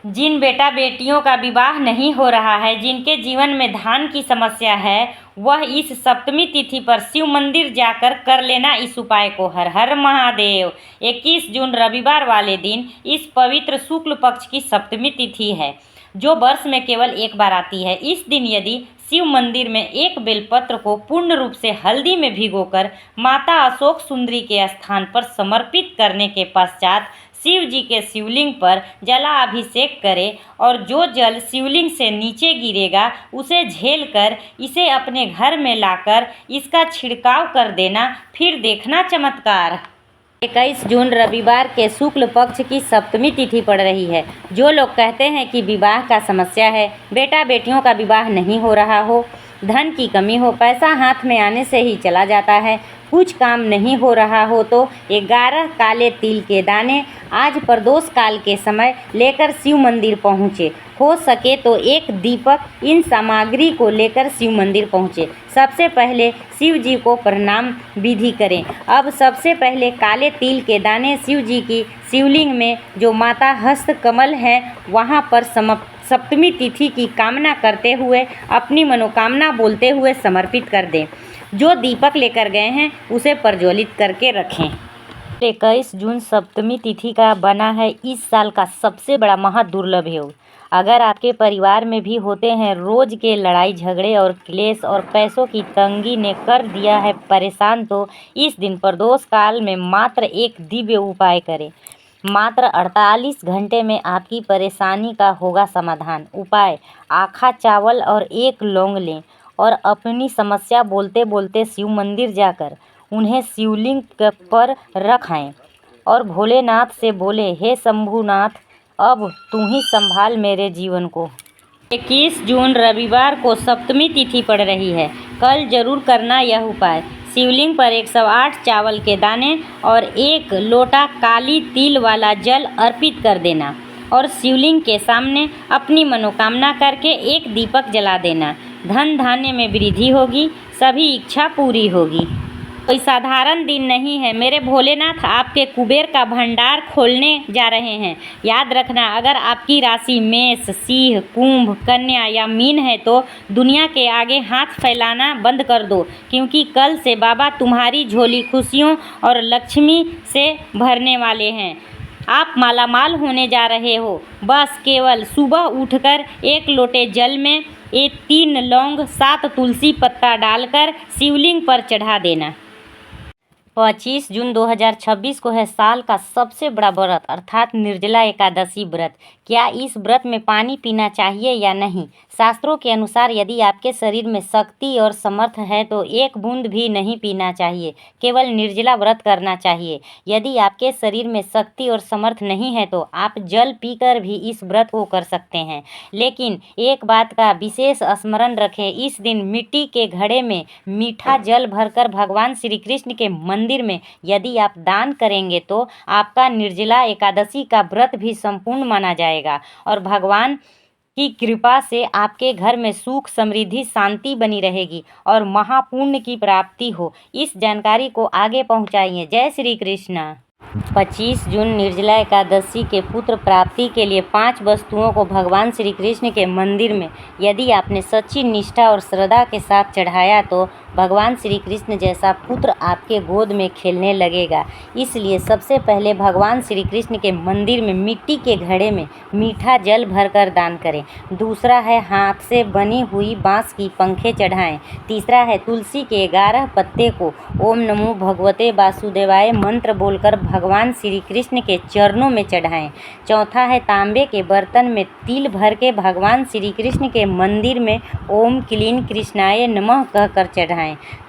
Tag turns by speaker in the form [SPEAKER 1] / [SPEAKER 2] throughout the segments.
[SPEAKER 1] जिन बेटा बेटियों का विवाह नहीं हो रहा है, जिनके जीवन में धान की समस्या है, वह इस सप्तमी तिथि पर शिव मंदिर जाकर कर लेना इस उपाय को। हर हर महादेव। 21 जून रविवार वाले दिन इस पवित्र शुक्ल पक्ष की सप्तमी तिथि है, जो वर्ष में केवल एक बार आती है। इस दिन यदि शिव मंदिर में एक बेलपत्र को पूर्ण रूप से हल्दी में भिगोकर माता अशोक सुंदरी के स्थान पर समर्पित करने के पश्चात शिव जी के शिवलिंग पर जलाभिषेक करें और जो जल शिवलिंग से नीचे गिरेगा उसे झेल कर इसे अपने घर में लाकर इसका छिड़काव कर देना। फिर देखना चमत्कार। 21 जून रविवार के शुक्ल पक्ष की सप्तमी तिथि पड़ रही है। जो लोग कहते हैं कि विवाह का समस्या है, बेटा बेटियों का विवाह नहीं हो रहा हो, धन की कमी हो, पैसा हाथ में आने से ही चला जाता है, कुछ काम नहीं हो रहा हो, तो 11 काले तिल के दाने आज प्रदोष काल के समय लेकर शिव मंदिर पहुँचे। हो सके तो एक दीपक इन सामग्री को लेकर शिव मंदिर पहुँचे। सबसे पहले शिव जी को प्रणाम विधि करें। अब सबसे पहले काले तिल के दाने शिव जी की शिवलिंग में जो माता हस्त कमल है वहाँ पर सप्तमी तिथि की कामना करते हुए अपनी मनोकामना बोलते हुए समर्पित कर दें। जो दीपक लेकर गए हैं उसे प्रज्वलित करके रखें। 21 जून सप्तमी तिथि का बना है इस साल का सबसे बड़ा महादुर्लभ योग। अगर आपके परिवार में भी होते हैं रोज के लड़ाई झगड़े और क्लेश और पैसों की तंगी ने कर दिया है परेशान, तो इस दिन प्रदोष काल में मात्र एक दिव्य उपाय करें। मात्र 48 घंटे में आपकी परेशानी का होगा समाधान। उपाय: आखा चावल और एक लौंग लें और अपनी समस्या बोलते बोलते शिव मंदिर जाकर उन्हें शिवलिंग पर रखाएं और भोलेनाथ से बोले, हे शंभुनाथ, अब तू ही संभाल मेरे जीवन को। 21 जून रविवार को सप्तमी तिथि पड़ रही है। कल जरूर करना यह उपाय। शिवलिंग पर 108 चावल के दाने और 1 लोटा काली तिल वाला जल अर्पित कर देना और शिवलिंग के सामने अपनी मनोकामना करके एक दीपक जला देना। धन धान्य में वृद्धि होगी, सभी इच्छा पूरी होगी। कोई साधारण दिन नहीं है। मेरे भोलेनाथ आपके कुबेर का भंडार खोलने जा रहे हैं। याद रखना, अगर आपकी राशि मेष, सिंह, कुंभ, कन्या या मीन है तो दुनिया के आगे हाथ फैलाना बंद कर दो, क्योंकि कल से बाबा तुम्हारी झोली खुशियों और लक्ष्मी से भरने वाले हैं। आप मालामाल होने जा रहे हो। बस केवल सुबह उठकर 1 लोटे जल में 3 लौंग 7 तुलसी पत्ता डालकर शिवलिंग पर चढ़ा देना। 25 जून 2026 को है साल का सबसे बड़ा व्रत अर्थात निर्जला एकादशी व्रत। क्या इस व्रत में पानी पीना चाहिए या नहीं? शास्त्रों के अनुसार यदि आपके शरीर में शक्ति और समर्थ है तो 1 बूंद भी नहीं पीना चाहिए, केवल निर्जला व्रत करना चाहिए। यदि आपके शरीर में शक्ति और समर्थ नहीं है तो आप जल पीकर भी इस व्रत को कर सकते हैं। लेकिन एक बात का विशेष स्मरण रखें, इस दिन मिट्टी के घड़े में मीठा जल भरकर भगवान श्री कृष्ण के मंदिर में यदि आप दान करेंगे तो आपका निर्जला एकादशी का व्रत भी संपूर्ण माना जाएगा और भगवान की कृपा से आपके घर में सुख, समृद्धि, शांति बनी रहेगी और महापुण्य की प्राप्ति हो। इस जानकारी को आगे पहुंचाइए। जय श्री कृष्ण। 25 जून निर्जला एकादशी के पुत्र प्राप्ति के लिए 5 वस्तुओं को भगवान श्री कृष्ण के मंदिर में यदि आपने सच्ची निष्ठा और श्रद्धा के साथ चढ़ाया तो भगवान श्री कृष्ण जैसा पुत्र आपके गोद में खेलने लगेगा। इसलिए सबसे पहले भगवान श्री कृष्ण के मंदिर में मिट्टी के घड़े में मीठा जल भरकर दान करें। दूसरा है हाथ से बनी हुई बांस की पंखें चढ़ाएं। तीसरा है तुलसी के 11 पत्ते को ओम नमो भगवते वासुदेवाय मंत्र बोलकर भगवान श्री कृष्ण के चरणों में चढ़ाएं। चौथा है तांबे के बर्तन में तिल भर के भगवान श्री कृष्ण के मंदिर में ओम क्लीं कृष्णाय नमः कहकर चढ़ाएं।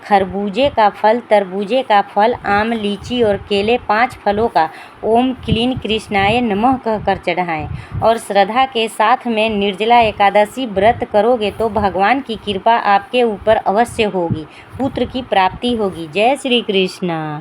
[SPEAKER 1] खरबूजे का फल, तरबूजे का फल, आम, लीची और केले 5 फलों का ओम क्लीं कृष्णाय नमः कहकर चढ़ाएं और श्रद्धा के साथ में निर्जला एकादशी व्रत करोगे तो भगवान की कृपा आपके ऊपर अवश्य होगी, पुत्र की प्राप्ति होगी। जय श्री कृष्ण।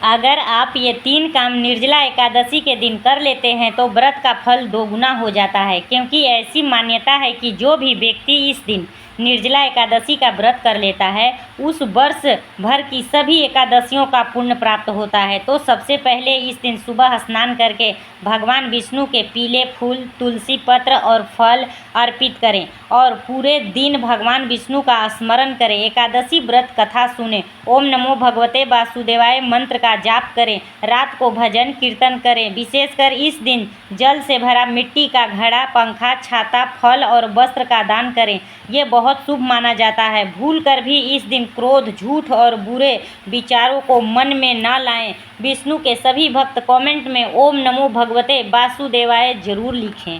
[SPEAKER 1] अगर आप ये 3 काम निर्जला एकादशी के दिन कर लेते हैं तो व्रत का फल 2 गुना हो जाता है, क्योंकि ऐसी मान्यता है कि जो भी व्यक्ति इस दिन निर्जला एकादशी का व्रत कर लेता है उस वर्ष भर की सभी एकादशियों का पुण्य प्राप्त होता है। तो सबसे पहले इस दिन सुबह स्नान करके भगवान विष्णु के पीले फूल, तुलसी पत्र और फल अर्पित करें और पूरे दिन भगवान विष्णु का स्मरण करें। एकादशी व्रत कथा सुने, ओम नमो भगवते वासुदेवाय मंत्र का जाप करें, रात को भजन कीर्तन करें। विशेषकर इस दिन जल से भरा मिट्टी का घड़ा, पंखा, छाता, फल और वस्त्र का दान करें। ये बहुत शुभ माना जाता है। भूल कर भी इस दिन क्रोध, झूठ और बुरे विचारों को मन में न लाएं। विष्णु के सभी भक्त कमेंट में ओम नमो भगवते वासुदेवाय जरूर लिखें।